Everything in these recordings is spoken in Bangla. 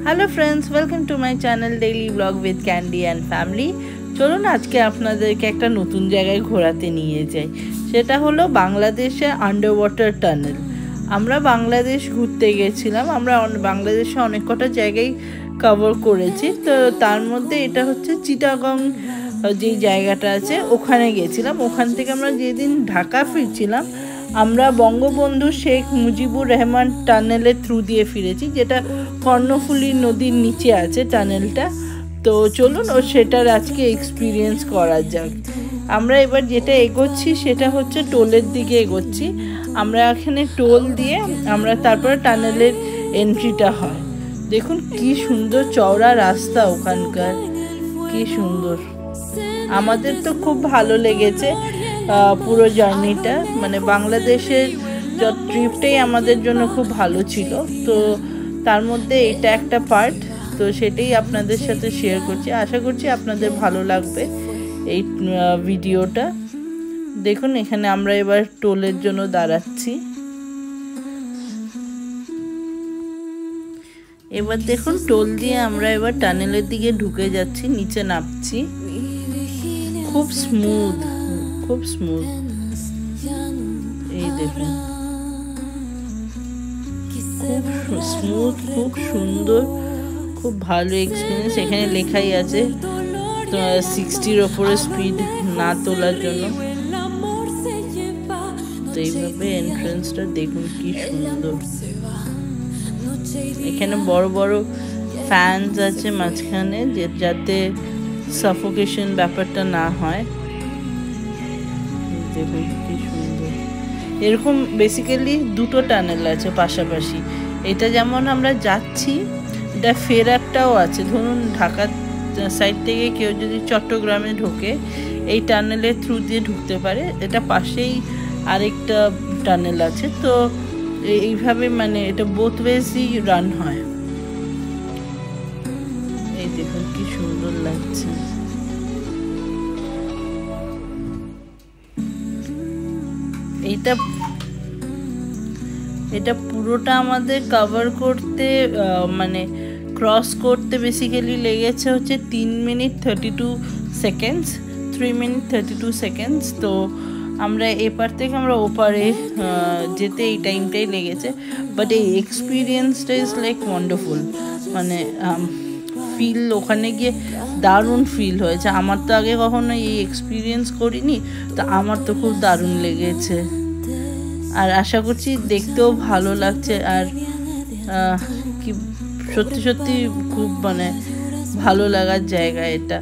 Hello friends, welcome to my channel daily blog with Candy and family. চলুন আজকে আপনাদেরকে একটা নতুন জায়গায় ঘোরাতে নিয়ে যাই। সেটা হলো বাংলাদেশে আন্ডার ওয়াটার টানেল। আমরা বাংলাদেশ ঘুরতে গেছিলাম। আমরা বাংলাদেশে অনেক কটা জায়গায় কভার করেছি। তো তার মধ্যে এটা হচ্ছে চিটাগং যে জায়গাটা আছে, ওখানে গেছিলাম। ওখান থেকে আমরা যেদিন ঢাকা ফিরছিলাম, আমরা বঙ্গবন্ধু শেখ মুজিবুর রহমান টানেলের থ্রু দিয়ে ফিরেছি, যেটা কর্ণফুলী নদীর নিচে আছে টানেলটা। তো চলুন সেটার আজকে এক্সপিরিয়েন্স করা যাক। আমরা এবার যেটা এগোচ্ছি সেটা হচ্ছে টোলের দিকে এগোচ্ছি। আমরা এখানে টোল দিয়ে আমরা তারপরে টানেলের এন্ট্রিটা হয়। দেখুন কি সুন্দর চওড়া রাস্তা ওখানকার, কি সুন্দর। আমাদের তো খুব ভালো লেগেছে পুরো জার্নিটা। মানে বাংলাদেশের ট্রিপটাই আমাদের জন্য খুব ভালো ছিল। তো তার মধ্যে এটা একটা পার্ট, তো সেটাই আপনাদের সাথে শেয়ার করছি। আশা করছি আপনাদের ভালো লাগবে এই ভিডিওটা। দেখুন এখানে আমরা এবার টোলের জন্য দাঁড়াচ্ছি। এবার দেখুন টোল দিয়ে আমরা এবার টানেলের দিকে ঢুকে যাচ্ছি, নিচে নামছি। খুব স্মুথ, খুব স্মুথ। এই দেখুন খুব স্মুথ, খুব সুন্দর, খুব ভালো এক্সপিরিয়েন্স। এখানে লেখাই আছে 60-র ওপরে স্পিড না তোলার জন্য। তো এইভাবে এন্ট্রান্সটা দেখুন কি সুন্দর। এখানে বড় বড় ফ্যানস আছে মাঝখানে, যাতে সাফোকেশন ব্যাপারটা না হয়। দেখুন কি সুন্দর। এরকম বেসিক্যালি দুটো টানেল আছে পাশাপাশি। এটা যেমন আমরা যাচ্ছি, এটা ফেরারটাও আছে। ধরুন ঢাকার সাইড থেকে কেউ যদি চট্টগ্রামে ঢোকে, এই টানেলের থ্রু দিয়ে ঢুকতে পারে। এটা পাশেই আরেকটা টানেল আছে। তো এইভাবে মানে এটা বোথ ওয়েজই রান হয়। এই দেখুন কি সুন্দর লাগছে। এটা পুরোটা আমাদের কভার করতে মানে ক্রস করতে বেসিক্যালি লেগেছে হচ্ছে 3 মিনিট 32 সেকেন্ডস, 3 মিনিট 32 সেকেন্ডস। তো আমরা এপার থেকে আমরা ওপারে যেতে এই টাইমটাই লেগেছে। বাট এই এক্সপিরিয়েন্সটা ইজ লাইক ওয়ান্ডারফুল। মানে ফিল ওখানে গিয়ে দারুণ ফিল হয়েছে। আমার তো আগে কখনো এই এক্সপিরিয়েন্স করিনি, তো আমার তো খুব দারুণ লেগেছে। আর আশা করছি দেখতেও ভালো লাগছে। আর কি সত্যি সত্যি খুব মানে ভালো লাগার জায়গা এটা।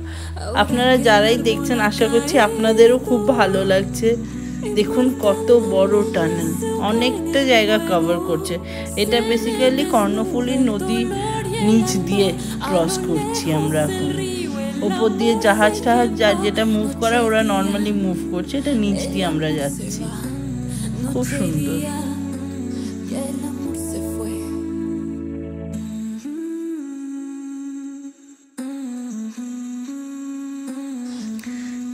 আপনারা যারাই দেখছেন আশা করছি আপনাদেরও খুব ভালো লাগছে। দেখুন কত বড় টানেল, অনেকটা জায়গা কভার করছে। এটা বেসিক্যালি কর্ণফুলী নদী নিচ দিয়ে ক্রস করছি আমরা এখন। ওপর দিয়ে জাহাজ টাহাজ যেটা মুভ করা, ওরা নর্মালি মুভ করছে, এটা নিচ দিয়ে আমরা যাচ্ছি। খুব সুন্দর।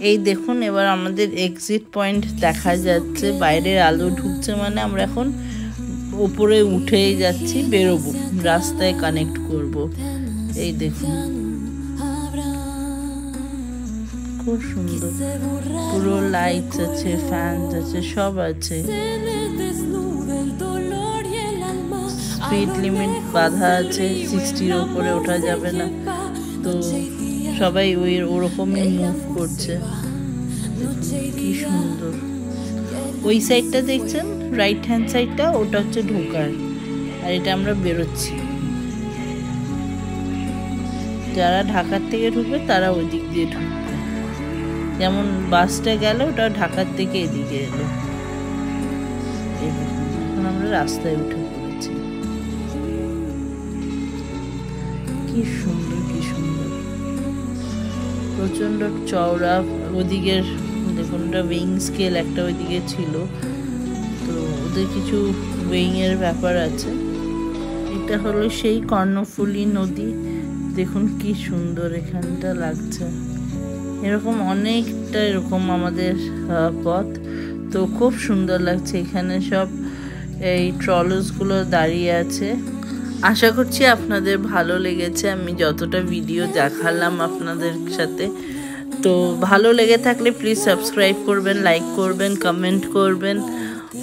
এই দেখুন এবার আমাদের এক্সিট পয়েন্ট দেখা যাচ্ছে। বাইরের আলো ঢুকছে, মানে আমরা এখন উপরে উঠেই যাচ্ছি, বেরোবো, রাস্তায় কানেক্ট করব। এই দেখুন খুব সুন্দর। পুরো লাইটস আছে, ফ্যানস আছে, সব আছে। স্পিড লিমিট বাধা আছে, 60-র ওপরে ওঠা যাবে না। তো সবাই ওরকমই মুভ করছে। কি সুন্দর। ওই সাইডটা দেখছেন, রাইট হ্যান্ড সাইডটা, ওটা হচ্ছে ঢোকার, আর এটা আমরা বেরোচ্ছি। যারা ঢাকার থেকে ঢুকবে তারা ওই দিক দিয়ে ঢুকবে। যেমন বাসটা গেল, ওটা ঢাকার থেকে এদিকে এলো। এখন আমরা রাস্তায় উঠে পড়েছি। কি সুন্দর, কি সুন্দর, প্রচন্ড চওড়া। ওদিকের দেখুন একটা ওয়েইং স্কেল একটা ওইদিকে ছিল, তো ওদের কিছু ওয়েইং এর ব্যাপার আছে। এটা হলো সেই কর্ণফুলী নদী। দেখুন কি সুন্দর এখানটা লাগছে। এরকম অনেকটা এরকম আমাদের পথ, তো খুব সুন্দর লাগছে। এখানে সব এই ট্রলার্সগুলো দাঁড়িয়ে আছে। আশা করছি আপনাদের ভালো লেগেছে আমি যতটা ভিডিও দেখালাম আপনাদের সাথে। তো ভালো লেগে থাকলে প্লিজ সাবস্ক্রাইব করবেন, লাইক করবেন, কমেন্ট করবেন,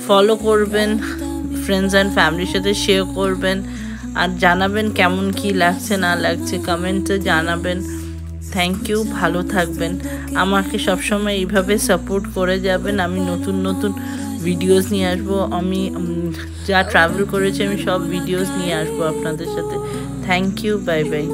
ফলো করবেন, ফ্রেন্ডস অ্যান্ড ফ্যামিলির সাথে শেয়ার করবেন, আর জানাবেন কেমন কি লাগছে না লাগছে, কমেন্টে জানাবেন। থ্যাংক ইউ, ভালো থাকবেন। আমাকে সবসময় এইভাবে সাপোর্ট করে যাবেন। আমি নতুন নতুন ভিডিওস নিয়ে আসবো। আমি যা ট্রাভেল করেছি আমি সব ভিডিওস নিয়ে আসবো আপনাদের সাথে। Thank you, bye by.